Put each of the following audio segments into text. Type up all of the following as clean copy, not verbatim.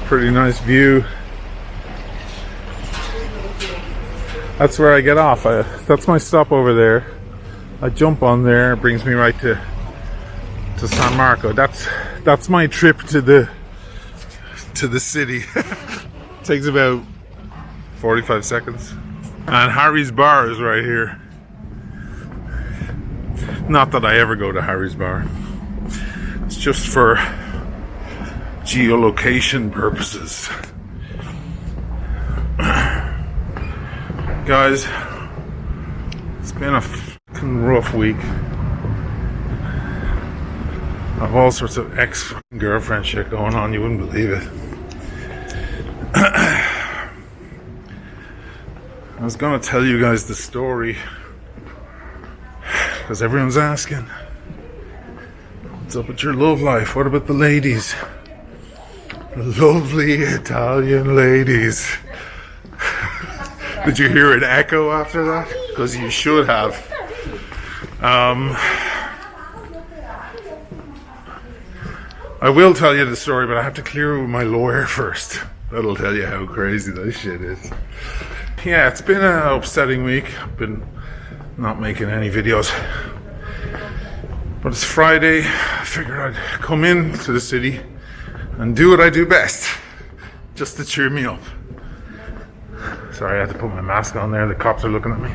Pretty nice view. That's where I get off. That's my stop over there. I jump on there, it brings me right to San Marco. That's my trip to the city. Takes about 45 seconds. And Harry's Bar is right here. Not that I ever go to Harry's Bar. It's just for geolocation purposes. Guys, it's been a fucking rough week. I have all sorts of ex-girlfriend shit going on, you wouldn't believe it. I was gonna tell you guys the story because everyone's asking, what's up with your love life? What about the ladies? The lovely Italian ladies. Did you hear an echo after that? Because you should have. I will tell you the story, but I have to clear it with my lawyer first. That'll tell you how crazy that shit is. Yeah, it's been an upsetting week. I've been not making any videos. But it's Friday. I figured I'd come in to the city and do what I do best, just to cheer me up. Sorry, I had to put my mask on there. The cops are looking at me.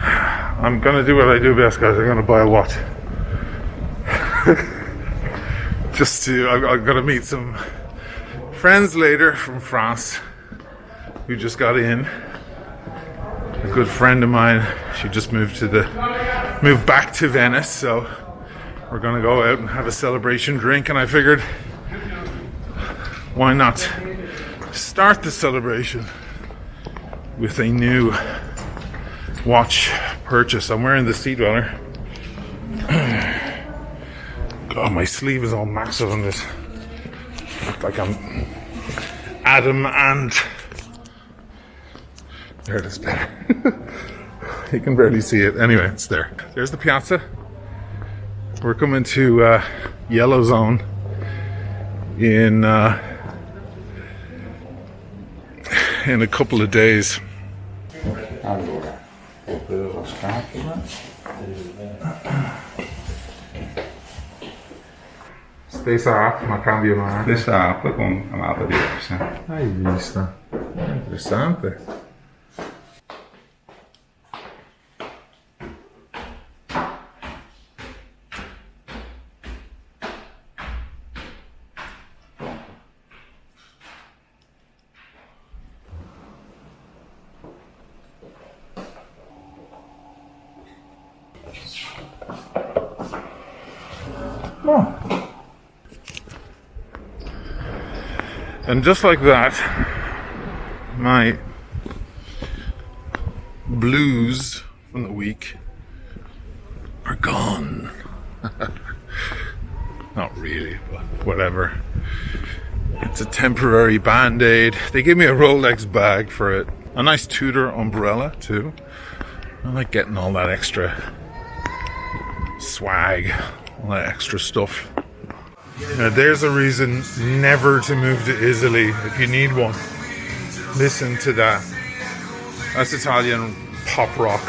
I'm gonna do what I do best, guys. I'm gonna buy a watch. I'm gonna meet some friends later from France who just got in. A good friend of mine, she just moved back to Venice, so we're gonna go out and have a celebration drink, and I figured, why not start the celebration with a new watch purchase. I'm wearing the Sea Dweller. God, my sleeve is all massive on this. Looks like I'm Adam and... There it is better. You can barely see it. Anyway, it's there. There's the piazza. We're coming to Yellow Zone in a couple of days. Allora, per la scatola. Stessa app, ma cambio mai. Stessa app con chiamata diversa. Hai visto? Interessante. Oh. And just like that, my blues from the week are gone. Not really, but whatever. It's a temporary band-aid. They gave me a Rolex bag for it. A nice Tudor umbrella too. I like getting all that extra swag, all that extra stuff. Now there's a reason never to move to Italy if you need one. Listen to that. That's Italian pop rock.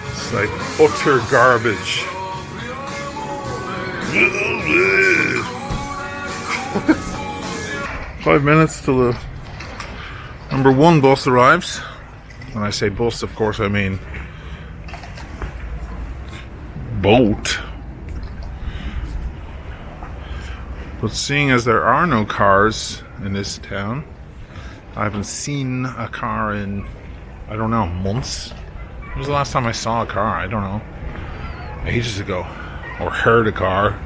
It's like utter garbage. 5 minutes till the number 1 bus arrives. When I say bus, of course I mean boat. But seeing as there are no cars in this town, I haven't seen a car in, I don't know, months. When was the last time I saw a car? I don't know. Ages ago. Or heard a car.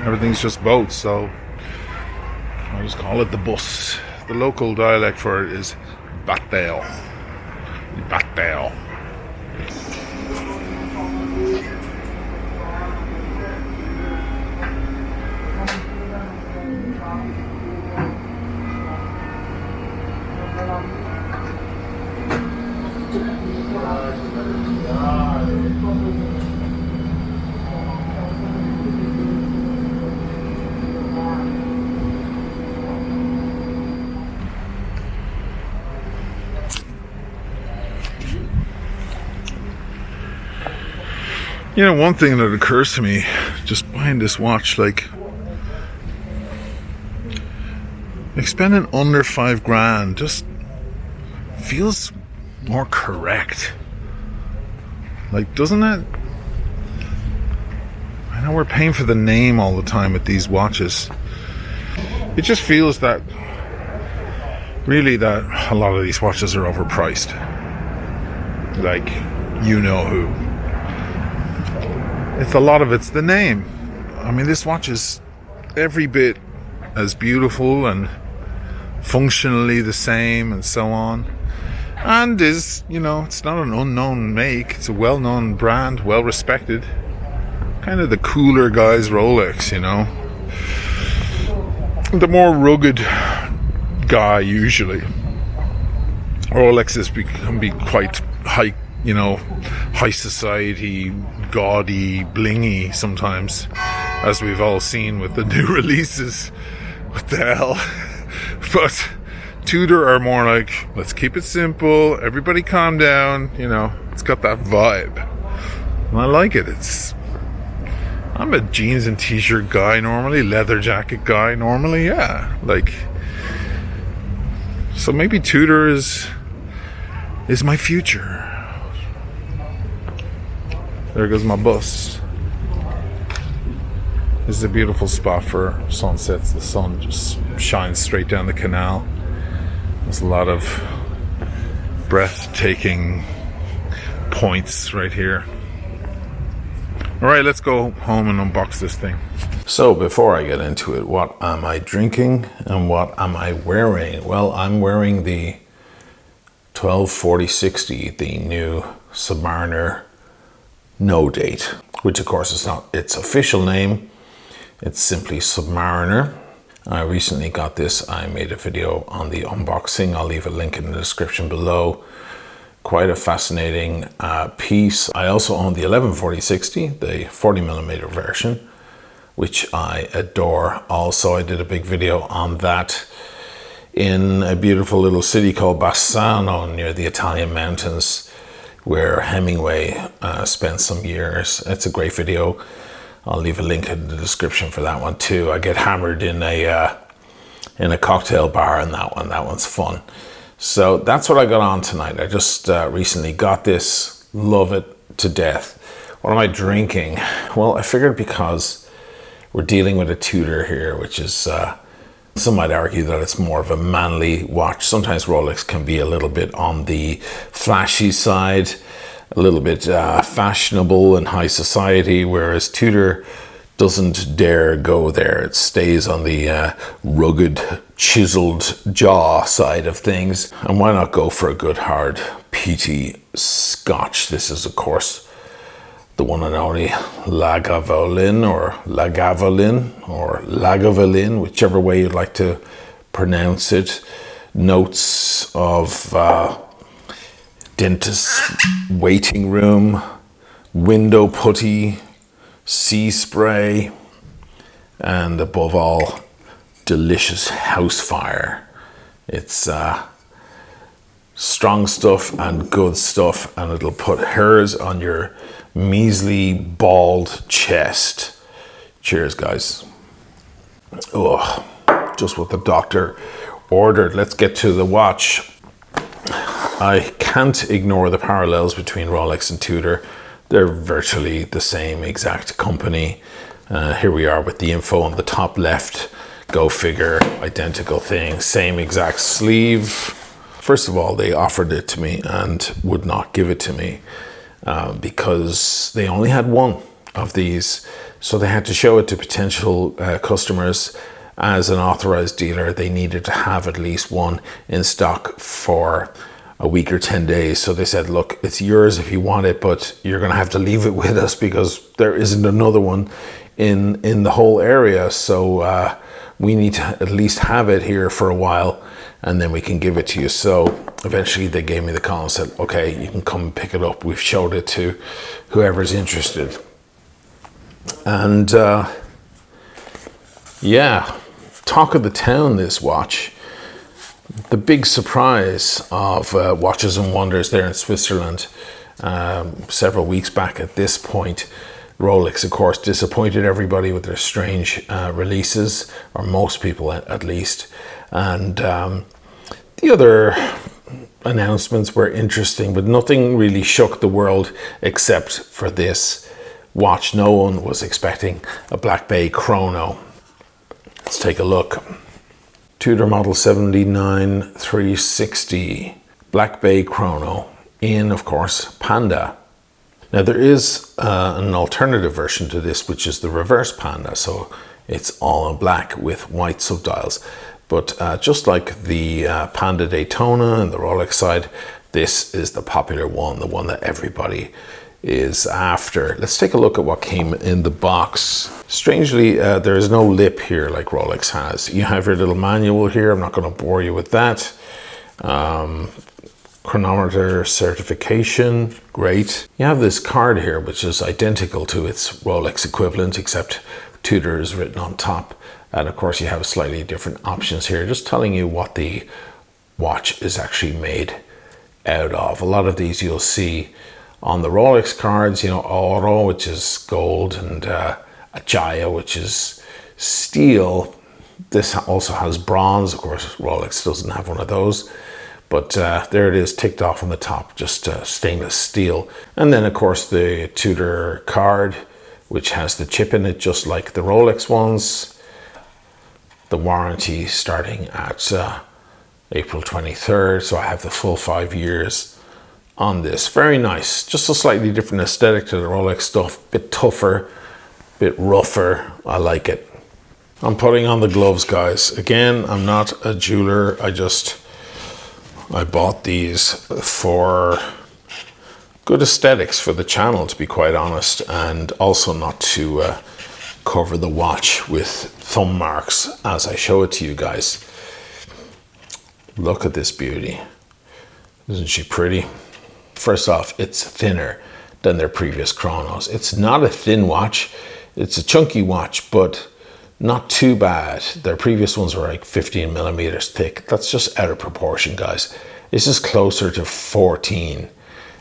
Everything's just boats, so I'll just call it the bus. The local dialect for it is batteo. Batteo. You know, one thing that occurs to me just buying this watch, like spending under $5,000 just feels more correct. Like, doesn't it? I know we're paying for the name all the time with these watches. It just feels that really that a lot of these watches are overpriced. Like, you know who. It's a lot of it's the name. I mean, this watch is every bit as beautiful and functionally the same and so on. And is, you know, it's not an unknown make. It's a well-known brand, well-respected. Kind of the cooler guy's Rolex, you know. The more rugged guy, usually. Rolexes can be quite high, you know, high society, gaudy, blingy sometimes, as we've all seen with the new releases. What the hell? But Tudor are more like, let's keep it simple, everybody calm down, you know. It's got that vibe. And I like it. I'm a jeans and t-shirt guy normally, leather jacket guy normally, yeah. Like, so maybe Tudor is my future. There goes my bus. This is a beautiful spot for sunsets. The sun just shines straight down the canal. There's a lot of breathtaking points right here. All right, let's go home and unbox this thing. So before I get into it, what am I drinking and what am I wearing? Well, I'm wearing the 124060, the new Submariner No Date, which of course is not its official name. It's simply Submariner. I recently got this. I made a video on the unboxing. I'll leave a link in the description below. Quite a fascinating piece. I also own the 114060, the 40mm version, which I adore. Also, I did a big video on that in a beautiful little city called Bassano near the Italian mountains, where Hemingway spent some years. It's a great video. I'll leave a link in the description for that one too. I get hammered in a cocktail bar in that one. That one's fun. So that's what I got on tonight. I just recently got this. Love it to death. What am I drinking? Well, I figured because we're dealing with a Tudor here, which is, some might argue that it's more of a manly watch. Sometimes Rolex can be a little bit on the flashy side, a little bit fashionable and high society, whereas Tudor doesn't dare go there. It stays on the rugged, chiseled jaw side of things. And why not go for a good, hard, peaty Scotch? This is, of course, the one and only Lagavulin, or Lagavulin, or Lagavulin, whichever way you'd like to pronounce it. Notes of dentist's waiting room, window putty, sea spray, and above all, delicious house fire. It's strong stuff and good stuff, and it'll put hairs on your measly bald chest. Cheers, guys. Oh, just what the doctor ordered. Let's get to the watch. I can't ignore the parallels between Rolex and Tudor. They're virtually the same exact company. Here we are with the info on the top left. Go figure, identical thing, same exact sleeve. First of all, they offered it to me and would not give it to me because they only had one of these. So they had to show it to potential customers. As an authorized dealer, they needed to have at least one in stock for a week or 10 days. So they said, look, it's yours if you want it, but you're going to have to leave it with us because there isn't another one in the whole area. So we need to at least have it here for a while. and then we can give it to you. So eventually they gave me the call and said, okay, you can come and pick it up. We've showed it to whoever's interested. And yeah, talk of the town, this watch. The big surprise of Watches and Wonders there in Switzerland several weeks back at this point, Rolex, of course, disappointed everybody with their strange releases, or most people at least. And the other announcements were interesting, but nothing really shook the world except for this watch. No one was expecting a Black Bay Chrono. Let's take a look. Tudor model 79360 Black Bay Chrono in, of course, Panda. Now there is an alternative version to this, which is the reverse Panda, so it's all in black with white subdials. But just like the Panda Daytona and the Rolex side, this is the popular one, the one that everybody is after. Let's take a look at what came in the box. Strangely, there is no lip here like Rolex has. You have your little manual here. I'm not going to bore you with that. Chronometer certification, great. You have this card here, which is identical to its Rolex equivalent, except Tudor is written on top. And of course, you have slightly different options here, just telling you what the watch is actually made out of. A lot of these you'll see on the Rolex cards, you know, Oro, which is gold, and Agaya, which is steel. This also has bronze. Of course, Rolex doesn't have one of those. But there it is, ticked off on the top, just stainless steel. And then, of course, the Tudor card, which has the chip in it, just like the Rolex ones. The warranty starting at April 23rd. So I have the full 5 years on this. Very nice. Just a slightly different aesthetic to the Rolex stuff. Bit tougher, bit rougher. I like it. I'm putting on the gloves, guys. Again, I'm not a jeweler. I bought these for good aesthetics for the channel, to be quite honest, and also not to cover the watch with thumb marks as I show it to you guys. Look at this beauty. Isn't she pretty? First off, it's thinner than their previous Chronos. It's not a thin watch. It's a chunky watch, but not too bad. Their previous ones were like 15 millimeters thick. That's just out of proportion, guys. This is closer to 14.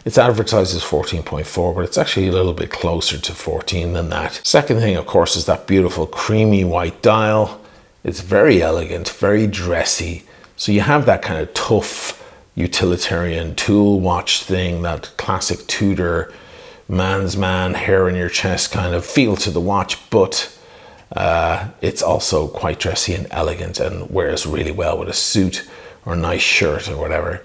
It's advertised as 14.4, but it's actually a little bit closer to 14 than that. Second thing, of course, is that beautiful creamy white dial. It's very elegant, very dressy. So you have that kind of tough utilitarian tool watch thing, that classic Tudor man's man, hair in your chest kind of feel to the watch, but it's also quite dressy and elegant and wears really well with a suit or a nice shirt or whatever.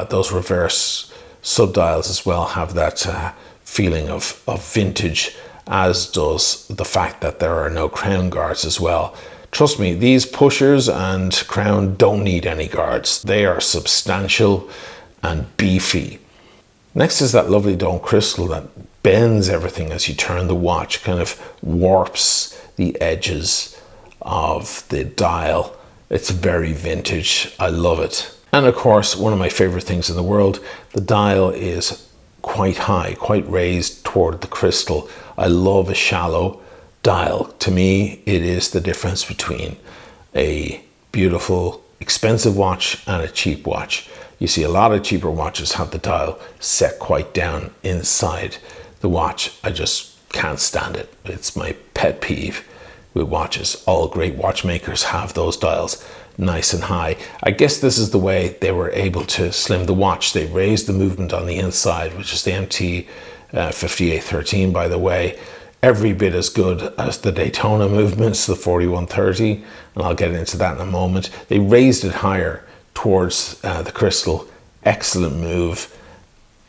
Those reverse subdials as well have that feeling of vintage, as does the fact that there are no crown guards as well. Trust me, these pushers and crown don't need any guards. They are substantial and beefy. Next is that lovely dome crystal that bends everything as you turn the watch, kind of warps the edges of the dial. It's very vintage. I love it. And of course, one of my favorite things in the world, the dial is quite high, quite raised toward the crystal. I love a shallow dial. To me, it is the difference between a beautiful, expensive watch and a cheap watch. You see a lot of cheaper watches have the dial set quite down inside the watch. I just can't stand it. It's my pet peeve with watches. All great watchmakers have those dials nice and high. I guess this is the way they were able to slim the watch. They raised the movement on the inside, which is the MT 5813, by the way. Every bit as good as the Daytona movements, the 4130, and I'll get into that in a moment. They raised it higher towards the crystal. Excellent move.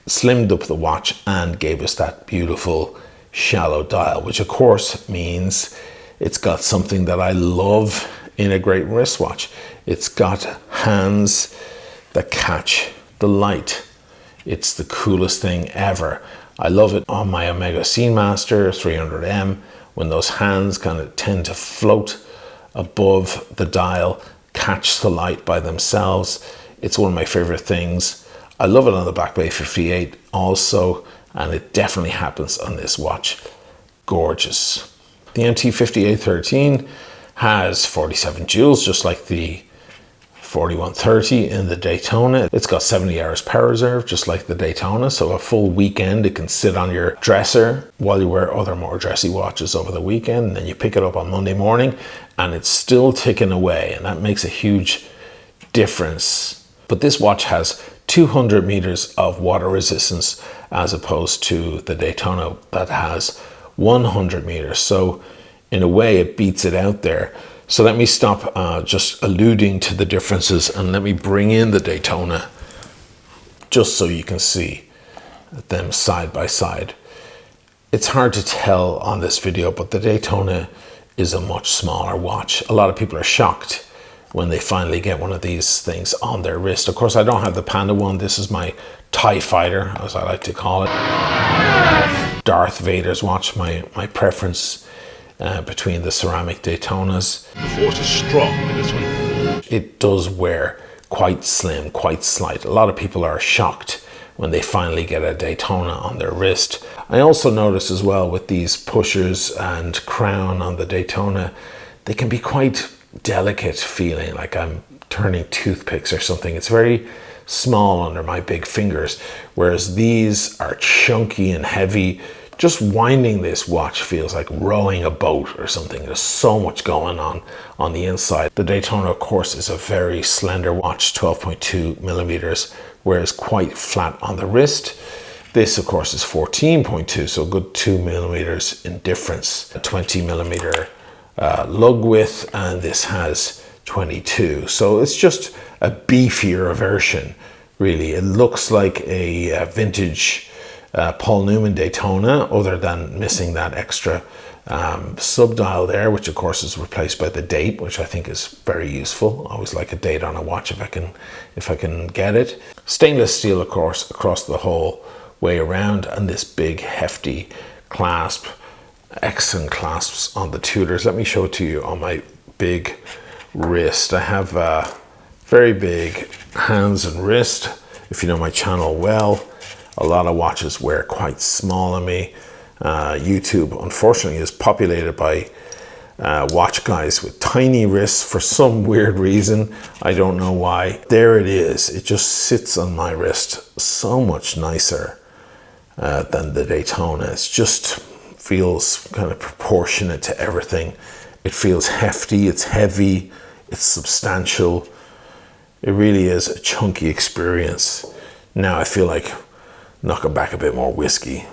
Slimmed up the watch and gave us that beautiful shallow dial, which of course means it's got something that I love in a great wristwatch. It's got hands that catch the light. It's the coolest thing ever. I love it on my Omega Seamaster 300M when those hands kind of tend to float above the dial, catch the light by themselves. It's one of my favorite things. I love it on the Black Bay 58 also, and it definitely happens on this watch. Gorgeous. The MT5813 has 47 joules, just like the 4130 in the Daytona. It's got 70 hours power reserve, just like the Daytona. So a full weekend, it can sit on your dresser while you wear other more dressy watches over the weekend. And then you pick it up on Monday morning and it's still ticking away. And that makes a huge difference. But this watch has 200 meters of water resistance as opposed to the Daytona that has 100 meters. So in a way it beats it out there. So let me stop just alluding to the differences and let me bring in the Daytona just so you can see them side by side. It's hard to tell on this video, but the Daytona is a much smaller watch. A lot of people are shocked when they finally get one of these things on their wrist. Of course, I don't have the Panda one. This is my TIE Fighter, as I like to call it. Darth Vader's watch, my preference between the ceramic Daytonas. The force is strong in this one. It does wear quite slim, quite slight. A lot of people are shocked when they finally get a Daytona on their wrist. I also notice as well with these pushers and crown on the Daytona, they can be quite delicate feeling, like I'm turning toothpicks or something. It's very small under my big fingers, whereas these are chunky and heavy. Just winding this watch feels like rowing a boat or something. There's so much going on the inside. The Daytona, of course, is a very slender watch, 12.2 millimeters, whereas quite flat on the wrist. This, of course, is 14.2, so a good 2 millimeters in difference. A 20 millimeter lug width, and this has 22. So it's just a beefier version, really. It looks like a vintage Paul Newman Daytona, other than missing that extra subdial there, which of course is replaced by the date, which I think is very useful. I always like a date on a watch if I can get it. Stainless steel, of course, across the whole way around, and this big hefty clasp. Excellent clasps on the Tudors. Let me show it to you on my big wrist. I have very big hands and wrist. If you know my channel well, a lot of watches wear quite small on me. YouTube, unfortunately, is populated by watch guys with tiny wrists for some weird reason. I don't know why. There it is. It just sits on my wrist so much nicer than the Daytona. It just feels kind of proportionate to everything. It feels hefty, it's heavy, it's substantial. It really is a chunky experience. Now I feel like knocking back a bit more whiskey.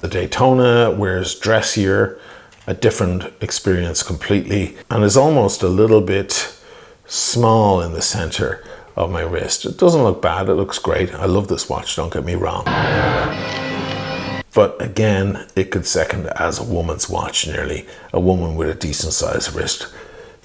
The Daytona wears dressier, a different experience completely, and is almost a little bit small in the center of my wrist. It doesn't look bad, it looks great. I love this watch, don't get me wrong. But again, it could second as a woman's watch nearly. A woman with a decent sized wrist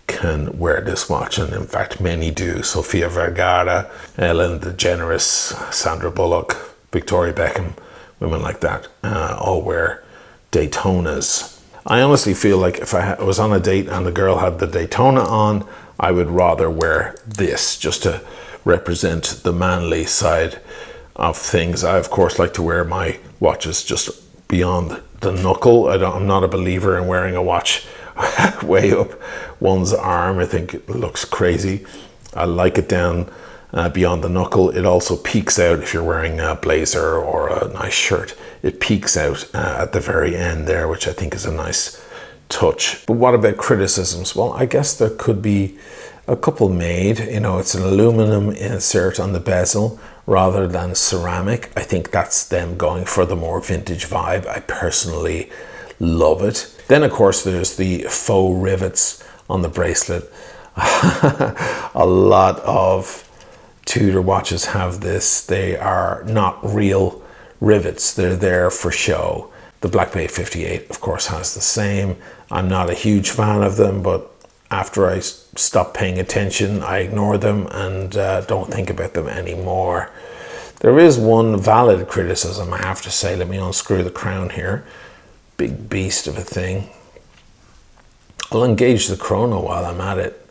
can wear this watch, and in fact many do. Sofia Vergara, Ellen DeGeneres, Sandra Bullock, Victoria Beckham, women like that, all wear Daytonas. I honestly feel like if I was on a date and the girl had the Daytona on, I would rather wear this just to represent the manly side of things. I of course like to wear my watches just beyond the knuckle. I'm not a believer in wearing a watch way up one's arm. I think it looks crazy. I like it down beyond the knuckle. It also peeks out if you're wearing a blazer or a nice shirt. It peeks out at the very end there, which I think is a nice touch. But what about criticisms? Well, I guess there could be a couple made. You know, it's an aluminum insert on the bezel rather than ceramic. I think that's them going for the more vintage vibe. I personally love it. Then of course there's the faux rivets on the bracelet. A lot of Tudor watches have this. They are not real rivets, they're there for show. The Black Bay 58 of course has the same. I'm not a huge fan of them, but after I stop paying attention, I ignore them and don't think about them anymore. There is one valid criticism I have to say. Let me unscrew the crown here. Big beast of a thing. I'll engage the chrono while I'm at it.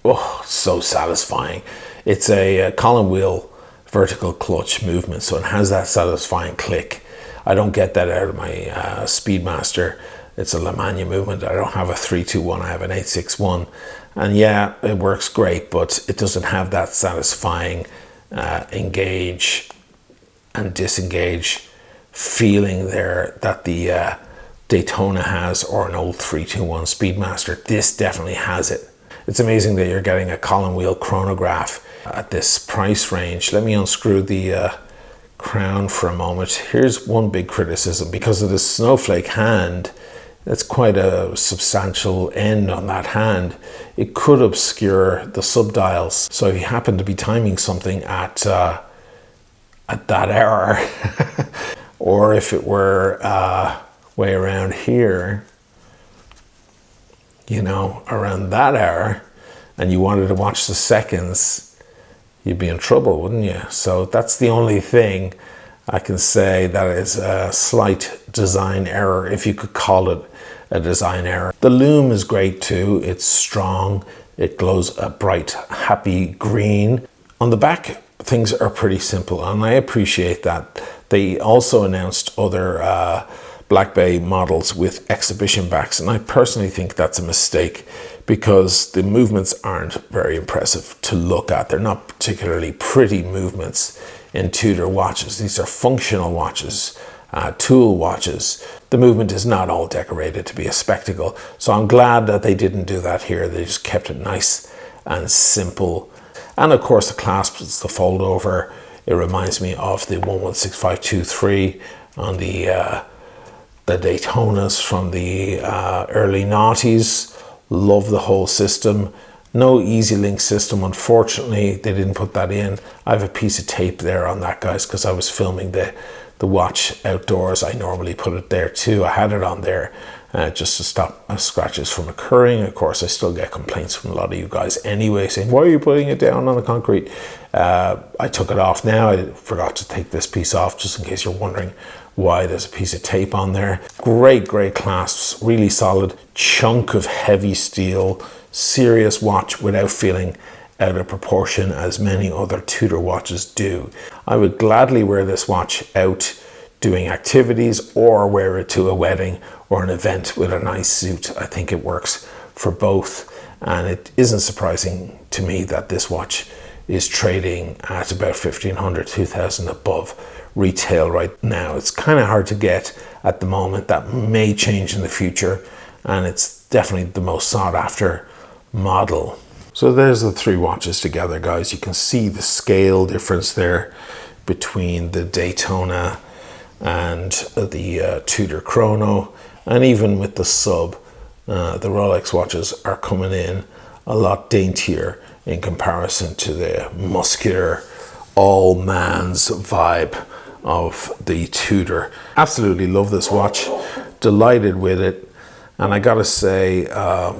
Oh, so satisfying. It's a column wheel vertical clutch movement, so it has that satisfying click. I don't get that out of my Speedmaster. It's a Lamagna movement. I don't have a 321, I have an 861. And yeah, it works great, but it doesn't have that satisfying engage and disengage feeling there that the Daytona has, or an old 321 Speedmaster. This definitely has it. It's amazing that you're getting a column wheel chronograph at this price range. Let me unscrew the crown for a moment. Here's one big criticism. Because of the snowflake hand, that's quite a substantial end on that hand. It could obscure the subdials. So if you happen to be timing something at that hour, or if it were way around here, you know, around that hour, and you wanted to watch the seconds, you'd be in trouble, wouldn't you? So that's the only thing I can say that is a slight design error, if you could call it a design error. The loom is great too. It's strong. It glows a bright, happy green. On the back, things are pretty simple, and I appreciate that. They also announced other Black Bay models with exhibition backs, and I personally think that's a mistake because the movements aren't very impressive to look at. They're not particularly pretty movements in Tudor watches. These are functional watches, tool watches. The movement is not all decorated to be a spectacle, so I'm glad that they didn't do that here. They just kept it nice and simple. And of course the clasp is the fold over. It reminds me of the 116523 on the Daytonas from the early noughties. Love the whole system. No easy link system, unfortunately. They didn't put that in. I have a piece of tape there on that, guys, because I was filming the watch outdoors. I normally put it there too. I had it on there just to stop scratches from occurring. Of course, I still get complaints from a lot of you guys anyway, saying, why are you putting it down on the concrete? I took it off now. I forgot to take this piece off, just in case you're wondering why there's a piece of tape on there. Great clasps, really solid chunk of heavy steel, serious watch without feeling out of proportion as many other Tudor watches do. I would gladly wear this watch out doing activities, or wear it to a wedding or an event with a nice suit. I think it works for both, and it isn't surprising to me that this watch is trading at about 1,500, 2,000 above retail right now. It's kind of hard to get at the moment. That may change in the future, and it's definitely the most sought after model. So there's the three watches together, guys. You can see the scale difference there between the Daytona and the Tudor Chrono, and even with the sub, the Rolex watches are coming in a lot daintier in comparison to the muscular all man's vibe of the Tudor. Absolutely love this watch, delighted with it. And I gotta say,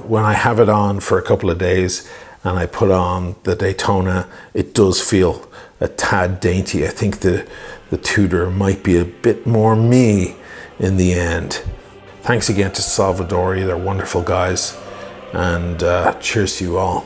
when I have it on for a couple of days and I put on the Daytona, it does feel a tad dainty. I think the Tudor might be a bit more me in the end. Thanks again to Salvadori, they're wonderful guys, and cheers to you all.